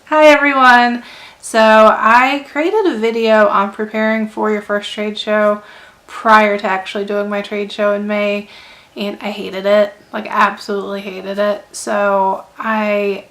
Hi everyone! So I created a video on preparing for your first trade show prior to actually doing my trade show in May, and I hated it, like absolutely hated it. So I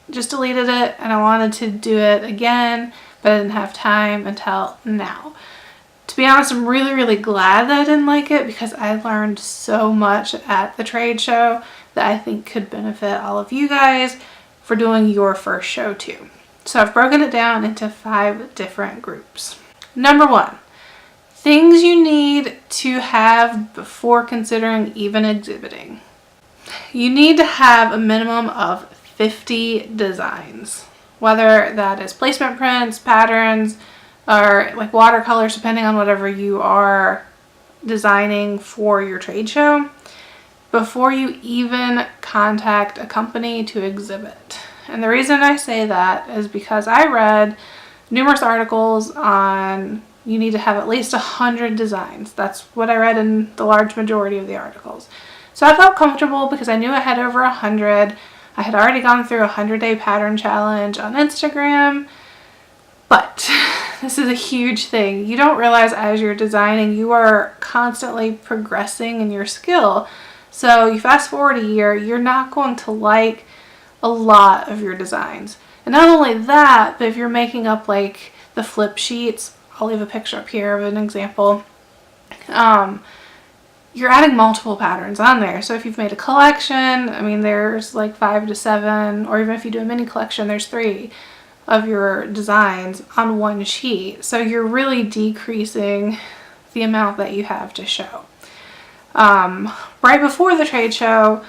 just deleted it and I wanted to do it again, but I didn't have time until now. To be honest, I'm really glad that I didn't like it because I learned so much at the trade show that I think could benefit all of you guys for doing your first show too. So I've broken it down into 5 different groups. Number 1, things you need to have before considering even exhibiting. You need to have a minimum of 50 designs, whether that is placement prints, patterns, or like watercolors, depending on whatever you are designing for your trade show, before you even contact a company to exhibit. And the reason I say that is because I read numerous articles on you need to have at least 100 designs. That's what I read in the large majority of the articles. So I felt comfortable because I knew I had over 100. I had already gone through a 100-day pattern challenge on Instagram. But this is a huge thing. You don't realize as you're designing, you are constantly progressing in your skill. So you fast forward a year, you're not going to like a lot of your designs. And not only that, but if you're making up like the flip sheets, I'll leave a picture up here of an example. You're adding multiple patterns on there. So if you've made a collection, I mean, there's like 5 to 7, or even if you do a mini collection, there's 3 of your designs on one sheet. So you're really decreasing the amount that you have to show. Right before the trade show,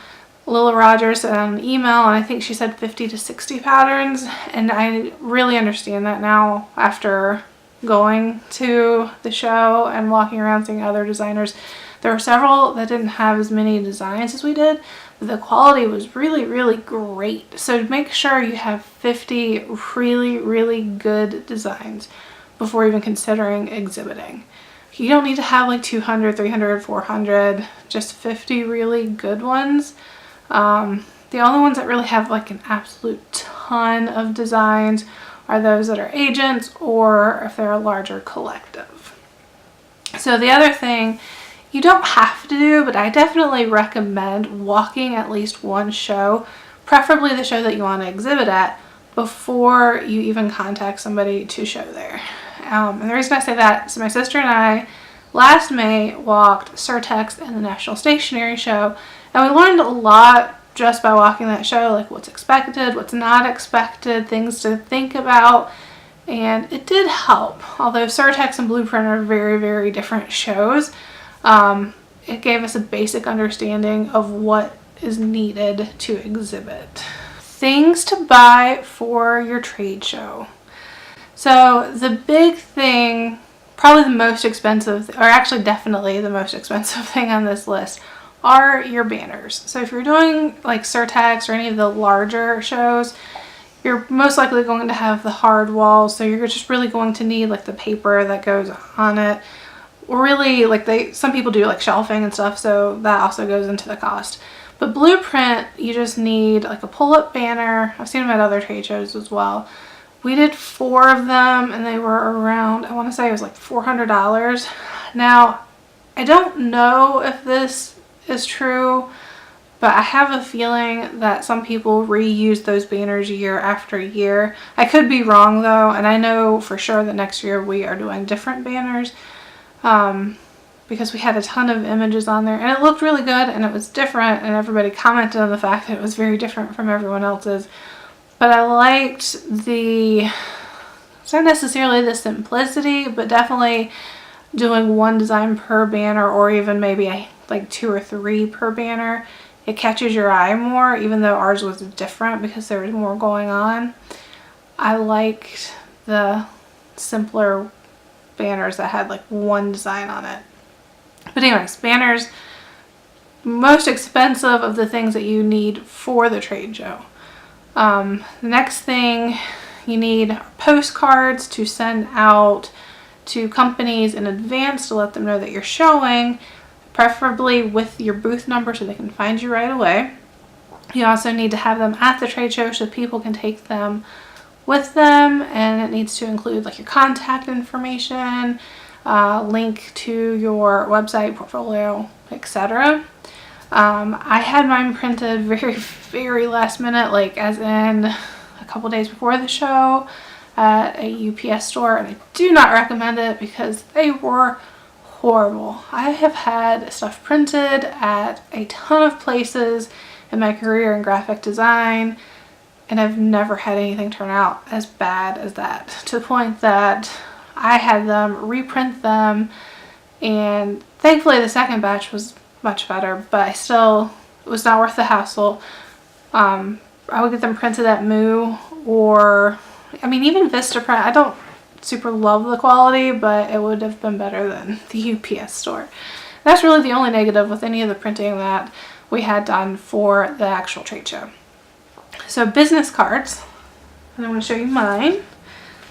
Lila Rogers sent an email, and I think she said 50 to 60 patterns, and I really understand that now after going to the show and walking around seeing other designers. There were several that didn't have as many designs as we did, but the quality was really great. So make sure you have 50 really good designs before even considering exhibiting. You don't need to have like 200, 300, 400, just 50 really good ones. The only ones that really have like an absolute ton of designs are those that are agents or if they're a larger collective. So the other thing you don't have to do, but I definitely recommend walking at least one show, preferably the show that you want to exhibit at, before you even contact somebody to show there. And the reason I say that is my sister and I last May walked Surtex and the National Stationery Show, and we learned a lot just by walking that show, like what's expected, what's not expected, things to think about, and it did help. Although Surtex and Blueprint are very different shows, it gave us a basic understanding of what is needed to exhibit. Things to buy for your trade show. So the big thing, probably the most expensive, or actually definitely the most expensive thing on this list, are your banners. So if you're doing like Surtex or any of the larger shows, you're most likely going to have the hard walls, so you're just really going to need like the paper that goes on it. Really, like some people do like shelving and stuff, so that also goes into the cost. But Blueprint, you just need like a pull-up banner. I've seen them at other trade shows as well. We did 4 of them and they were around, I want to say it was like $400. Now, I don't know if this is true, but I have a feeling that some people reuse those banners year after year. I could be wrong though, and I know for sure that next year we are doing different banners. Because we had a ton of images on there and it looked really good and it was different, and everybody commented on the fact that it was very different from everyone else's. But I liked it's not necessarily the simplicity, but definitely doing one design per banner, or even maybe like 2 or 3 per banner. It catches your eye more, even though ours was different because there was more going on. I liked the simpler banners that had like one design on it. But anyways, banners, most expensive of the things that you need for the trade show. The next thing you need are postcards to send out to companies in advance to let them know that you're showing, preferably with your booth number so they can find you right away. You also need to have them at the trade show so people can take them with them, and it needs to include like your contact information, link to your website, portfolio, etc. I had mine printed very last minute, like as in a couple days before the show at a UPS store, and I do not recommend it because they were horrible. I have had stuff printed at a ton of places in my career in graphic design, and I've never had anything turn out as bad as that, to the point that I had them reprint them, and thankfully the second batch was much better, but it was not worth the hassle. I would get them printed at Moo, or I mean even Vistaprint. I don't super love the quality, but it would have been better than the UPS store. That's really the only negative with any of the printing that we had done for the actual trade show. So business cards, and I'm going to show you mine.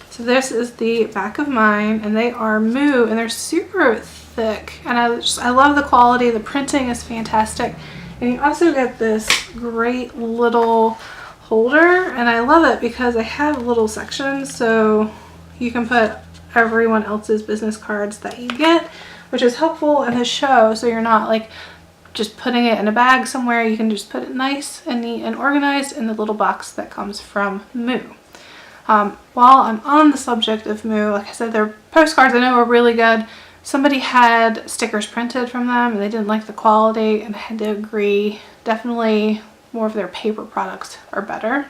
So this is the back of mine, and they are Moo, and they're super thick, and I love the quality. The printing is fantastic, and you also get this great little holder, and I love it because they have little sections, so you can put everyone else's business cards that you get, which is helpful in the show, so you're not like just putting it in a bag somewhere. You can just put it nice and neat and organized in the little box that comes from Moo. While I'm on the subject of Moo, like I said, their postcards I know are really good. Somebody had stickers printed from them and they didn't like the quality, and I had to agree. Definitely more of their paper products are better.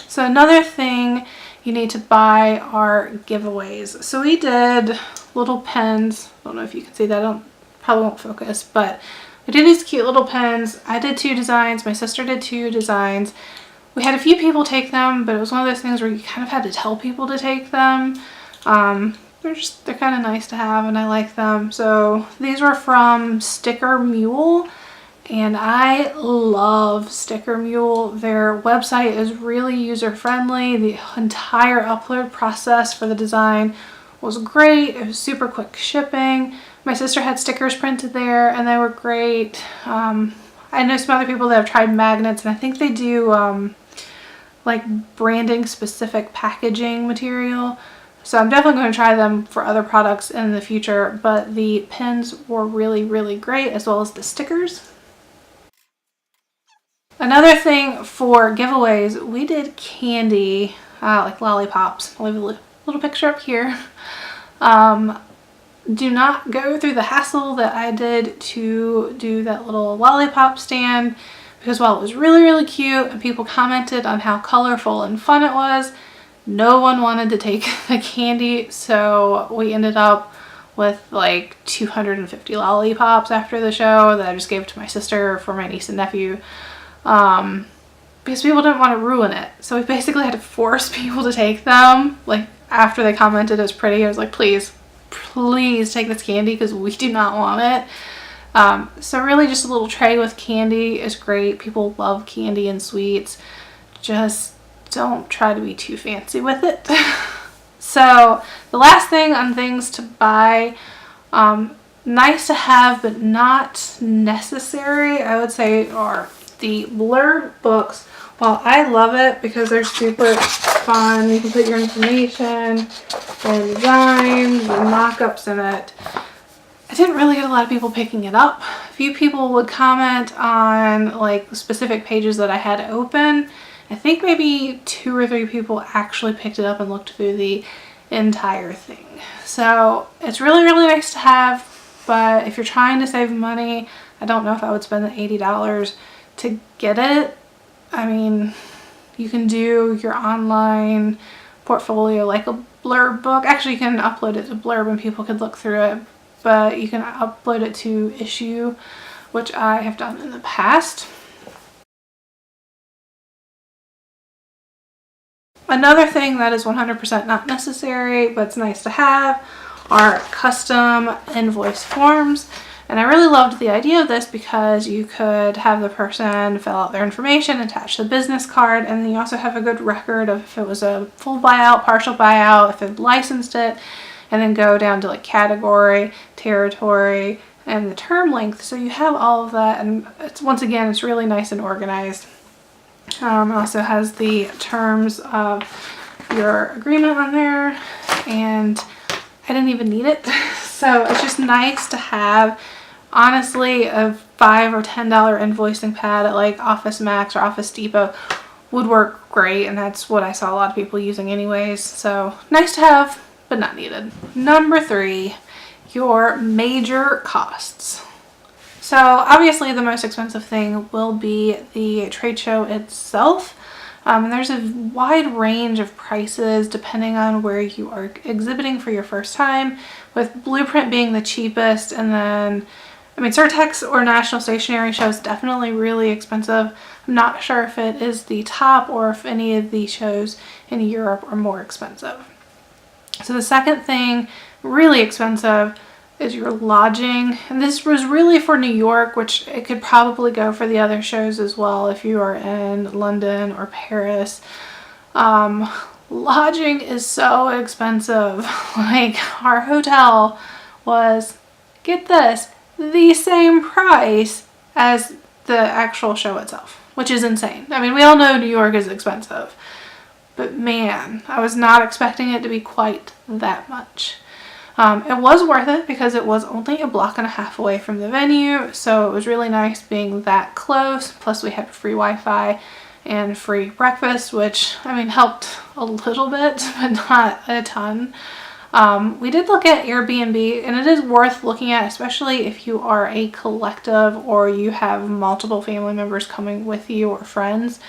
So another thing you need to buy are giveaways. So we did little pens. I don't know if you can see that. Probably won't focus, but we did these cute little pens. I did 2 designs. My sister did 2 designs. We had a few people take them, but it was one of those things where you kind of had to tell people to take them. They're kind of nice to have, and I like them. So these were from Sticker Mule, and I love Sticker Mule. Their website is really user-friendly. The entire upload process for the design was great. It was super quick shipping. My sister had stickers printed there, and they were great. I know some other people that have tried magnets, and I think they do like branding specific packaging material. So I'm definitely going to try them for other products in the future, but the pens were really great, as well as the stickers. Another thing for giveaways, we did candy, like lollipops. I'll leave a little picture up here. Do not go through the hassle that I did to do that little lollipop stand, because while it was really cute and people commented on how colorful and fun it was, no one wanted to take the candy, so we ended up with like 250 lollipops after the show that I just gave to my sister for my niece and nephew, because people didn't want to ruin it. So we basically had to force people to take them. Like after they commented it was pretty, I was like, please take this candy because we do not want it. So really just a little tray with candy is great. People love candy and sweets. Just don't try to be too fancy with it. So the last thing on things to buy, nice to have but not necessary, I would say, are the blurb books. While I love it because they're super fun, you can put your information and designs and mock-ups in it. I didn't really get a lot of people picking it up. A few people would comment on like specific pages that I had open. I think maybe 2 or 3 people actually picked it up and looked through the entire thing. So it's really nice to have, but if you're trying to save money, I don't know if I would spend the $80 to get it. I mean, you can do your online portfolio like a blurb book. Actually, you can upload it to Blurb and people could look through it, but you can upload it to Issue, which I have done in the past. Another thing that is 100% not necessary, but it's nice to have, are custom invoice forms. And I really loved the idea of this because you could have the person fill out their information, attach the business card, and then you also have a good record of if it was a full buyout, partial buyout, if it licensed it, and then go down to like category, territory, and the term length. So you have all of that, and it's, once again, it's really nice and organized. It also has the terms of your agreement on there, and I didn't even need it. So it's just nice to have. Honestly, a $5 or $10 invoicing pad at like Office Max or Office Depot would work great, and that's what I saw a lot of people using anyways. So nice to have, but not needed. Number 3, your major costs. So obviously the most expensive thing will be the trade show itself. There's a wide range of prices depending on where you are exhibiting for your first time, with Blueprint being the cheapest, and then Surtex or National Stationery Show is definitely really expensive. I'm not sure if it is the top or if any of the shows in Europe are more expensive. So the second thing, really expensive, is your lodging. And this was really for New York, which it could probably go for the other shows as well if you are in London or Paris. Lodging is so expensive. Like, our hotel was, get this, the same price as the actual show itself, which is insane. I mean, we all know New York is expensive, but man, I was not expecting it to be quite that much. It was worth it because it was only a block and a half away from the venue, so it was really nice being that close. Plus we had free Wi-Fi and free breakfast, which, helped a little bit, but not a ton. We did look at Airbnb, and it is worth looking at, especially if you are a collective or you have multiple family members coming with you or friends.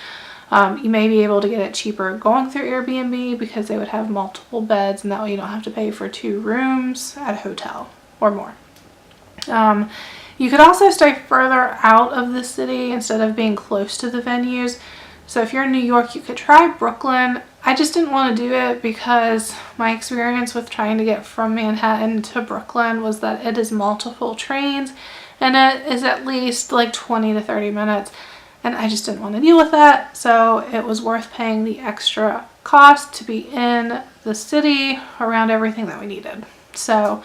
You may be able to get it cheaper going through Airbnb because they would have multiple beds, and that way you don't have to pay for 2 rooms at a hotel or more. You could also stay further out of the city instead of being close to the venues. So if you're in New York, you could try Brooklyn. I just didn't want to do it because my experience with trying to get from Manhattan to Brooklyn was that it is multiple trains, and it is at least like 20 to 30 minutes. And I just didn't want to deal with that, so it was worth paying the extra cost to be in the city around everything that we needed. So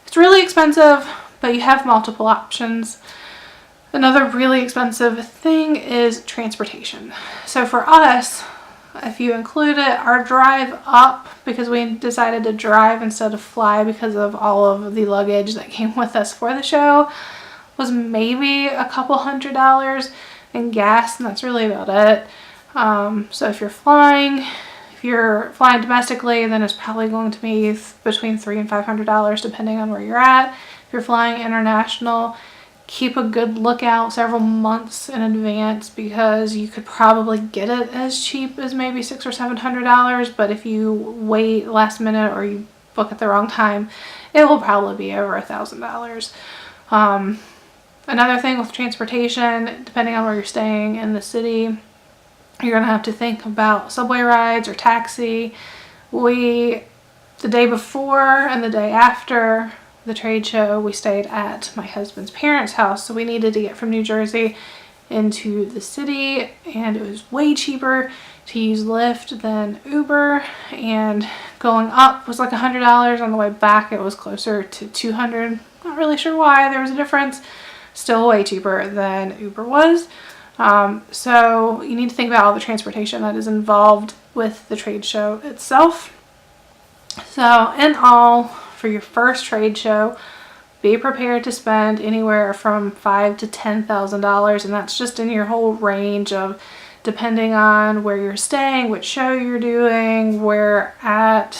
it's really expensive, but you have multiple options. Another really expensive thing is transportation. So for us, if you include it, our drive up, because we decided to drive instead of fly because of all of the luggage that came with us for the show, was maybe a couple $100 in gas, and that's really about it. So if you're flying domestically, then it's probably going to be between $300 and $500 depending on where you're at. If you're flying international, keep a good lookout several months in advance, because you could probably get it as cheap as maybe $600 or $700, but if you wait last minute or you book at the wrong time, it will probably be over $1,000. Another thing with transportation, depending on where you're staying in the city, you're going to have to think about subway rides or taxi. The day before and the day after the trade show, we stayed at my husband's parents' house, so we needed to get from New Jersey into the city, and it was way cheaper to use Lyft than Uber, and going up was like $100. On the way back it was closer to $200. Not really sure why there was a difference. Still way cheaper than Uber was. So you need to think about all the transportation that is involved with the trade show itself. So in all, for your first trade show, be prepared to spend anywhere from $5,000 to $10,000, and that's just in your whole range of, depending on where you're staying, which show you're doing, where at.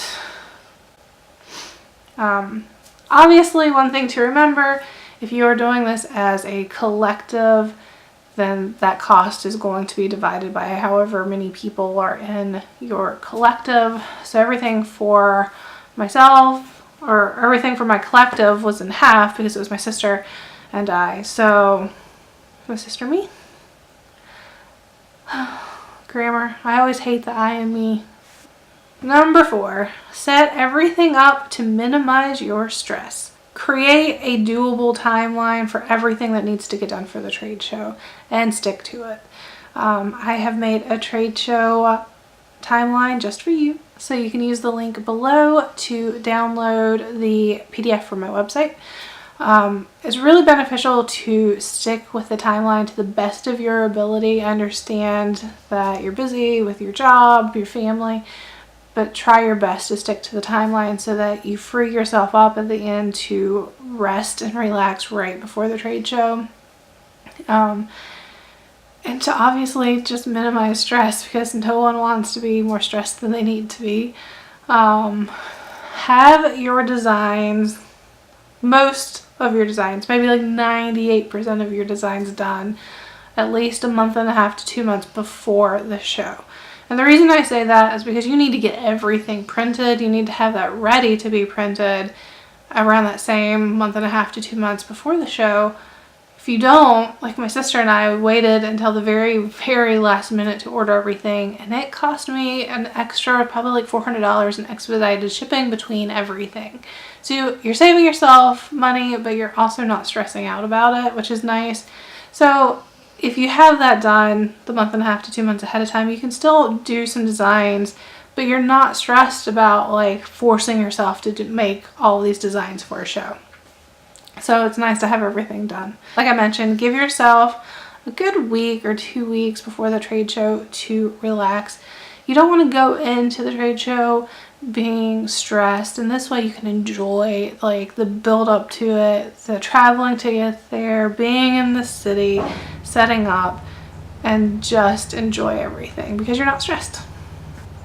Obviously, one thing to remember, if you are doing this as a collective, then that cost is going to be divided by however many people are in your collective. So everything for myself, or everything for my collective, was in half because it was my sister and I. So, my sister, me? Grammar. I always hate the I and me. Number 4, set everything up to minimize your stress. Create a doable timeline for everything that needs to get done for the trade show and stick to it. I have made a trade show timeline just for you, so you can use the link below to download the PDF from my website. It's really beneficial to stick with the timeline to the best of your ability. I understand that you're busy with your job, your family, but try your best to stick to the timeline so that you free yourself up at the end to rest and relax right before the trade show. And to obviously just minimize stress, because no one wants to be more stressed than they need to be. Have your designs, most of your designs, maybe like 98% of your designs done at least a month and a half to 2 months before the show. And the reason I say that is because you need to get everything printed. You need to have that ready to be printed around that same month and a half to 2 months before the show. If you don't, like my sister and I waited until the very, very last minute to order everything, and it cost me an extra, probably like $400 in expedited shipping between everything. So you're saving yourself money, but you're also not stressing out about it, which is nice. So if you have that done the month and a half to 2 months ahead of time, you can still do some designs, but you're not stressed about like forcing yourself to make all these designs for a show. So it's nice to have everything done. Like I mentioned, give yourself a good week or 2 weeks before the trade show to relax. You don't want to go into the trade show being stressed, and this way you can enjoy like the build up to it, the traveling to get there, being in the city, setting up, and just enjoy everything because you're not stressed.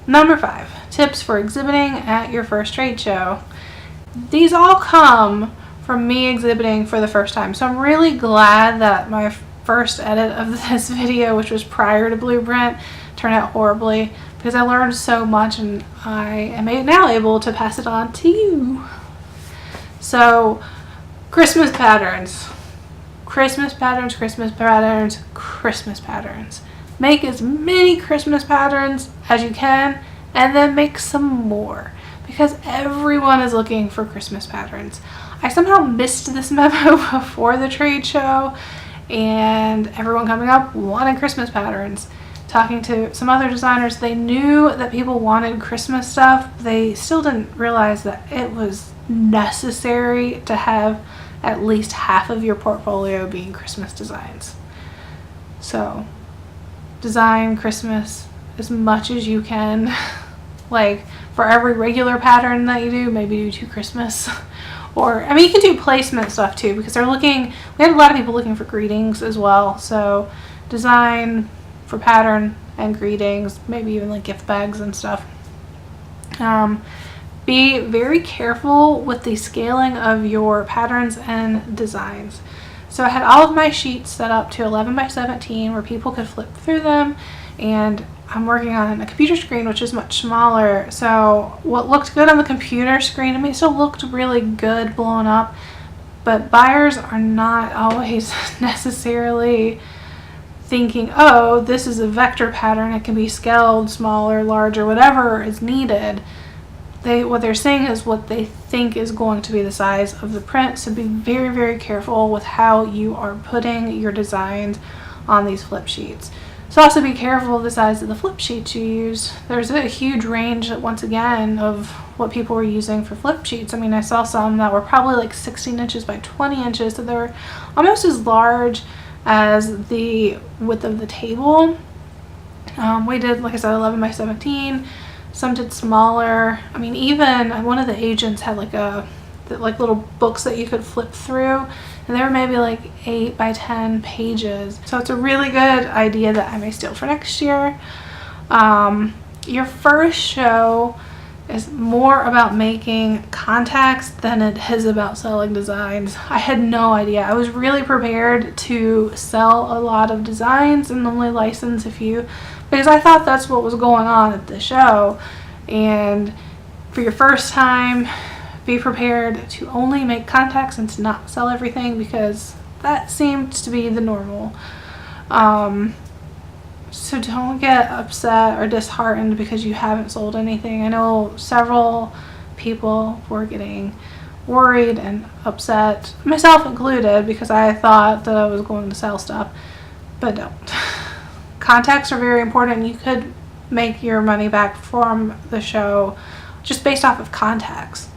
Number 5, tips for exhibiting at your first trade show. These all come from me exhibiting for the first time. So I'm really glad that my first edit of this video, which was prior to Blueprint, turned out horribly, because I learned so much and I am now able to pass it on to you. So, Christmas patterns. Christmas patterns, Christmas patterns, Christmas patterns. Make as many Christmas patterns as you can, and then make some more, because everyone is looking for Christmas patterns. I somehow missed this memo before the trade show, and everyone coming up wanted Christmas patterns. Talking to some other designers, they knew that people wanted Christmas stuff. They still didn't realize that it was necessary to have at least half of your portfolio being Christmas designs. So design Christmas as much as you can. Like for every regular pattern that you do, maybe do 2 Christmas. Or, I mean, you can do placement stuff too, because they're looking, we had a lot of people looking for greetings as well. So design for pattern and greetings, maybe even like gift bags and stuff. Be very careful with the scaling of your patterns and designs. So I had all of my sheets set up to 11 by 17 where people could flip through them, and I'm working on a computer screen which is much smaller. So what looked good on the computer screen, I mean, it still looked really good blown up, but buyers are not always necessarily thinking, oh, this is a vector pattern, it can be scaled smaller, larger, whatever is needed. What they're saying is what they think is going to be the size of the print. So be very, very careful with how you are putting your designs on these flip sheets. So also be careful of the size of the flip sheets you use. There's a huge range, once again, of what people were using for flip sheets. I mean, I saw some that were probably like 16 inches by 20 inches, so they were almost as large as the width of the table. We did, like I said, 11 by 17. Some did smaller. I mean, even one of the agents had like little books that you could flip through, and they were maybe like 8 by 10 pages. So it's a really good idea that I may steal for next year. Your first show is more about making contacts than it is about selling designs. I had no idea. I was really prepared to sell a lot of designs and only license a few, because I thought that's what was going on at the show. And for your first time, be prepared to only make contacts and to not sell everything, because that seems to be the normal. So don't get upset or disheartened because you haven't sold anything. I know several people were getting worried and upset, myself included, because I thought that I was going to sell stuff, but don't. Contacts are very important. You could make your money back from the show just based off of contacts.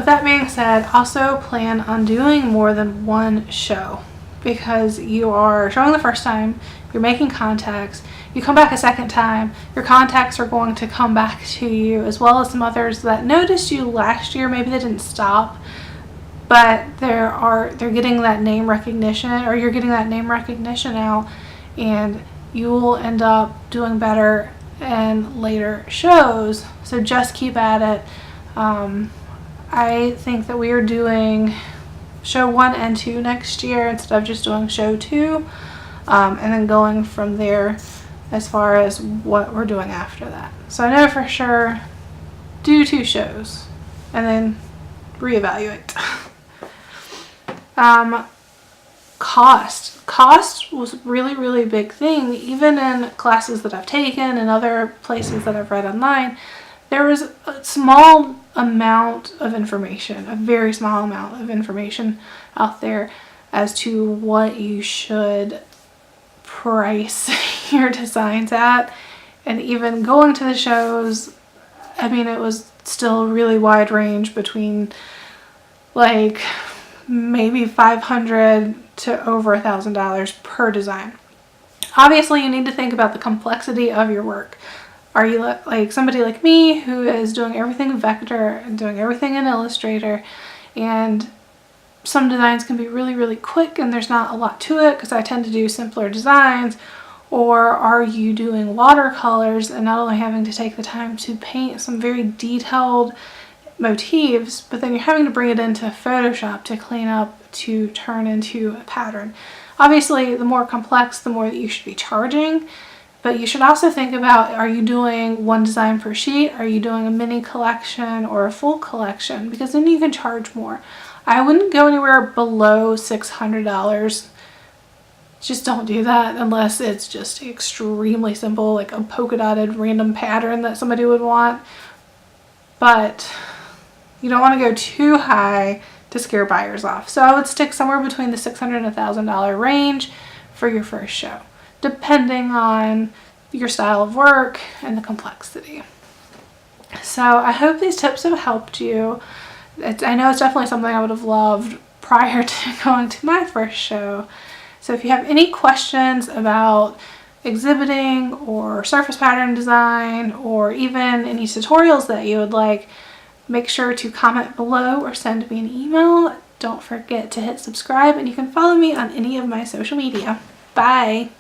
With that being said, also plan on doing more than one show, because you are showing the first time, you're making contacts, you come back a second time, your contacts are going to come back to you, as well as some others that noticed you last year. Maybe they didn't stop, but they're getting that name recognition, or you're getting that name recognition out, and you will end up doing better in later shows. So just keep at it. I think that we are doing show 1 and 2 next year instead of just doing show 2, and then going from there as far as what we're doing after that. So I know for sure, do 2 shows and then reevaluate. Cost was really big thing. Even in classes that I've taken and other places that I've read online, there was a small amount of information, a very small amount of information out there as to what you should price your designs at. And even going to the shows, I mean, it was still really wide range between like maybe $500 to over $1,000 per design. Obviously, you need to think about the complexity of your work. Are you like somebody like me who is doing everything vector and doing everything in Illustrator, and some designs can be really quick and there's not a lot to it because I tend to do simpler designs? Or are you doing watercolors and not only having to take the time to paint some very detailed motifs, but then you're having to bring it into Photoshop to clean up to turn into a pattern? Obviously, the more complex, the more that you should be charging. But you should also think about, are you doing one design per sheet? Are you doing a mini collection or a full collection? Because then you can charge more. I wouldn't go anywhere below $600. Just don't do that unless it's just extremely simple, like a polka dotted random pattern that somebody would want. But you don't want to go too high to scare buyers off. So I would stick somewhere between the $600 and $1,000 range for your first show, depending on your style of work and the complexity. So I hope these tips have helped you. I know it's definitely something I would have loved prior to going to my first show. So if you have any questions about exhibiting or surface pattern design, or even any tutorials that you would like, make sure to comment below or send me an email. Don't forget to hit subscribe, and you can follow me on any of my social media. Bye!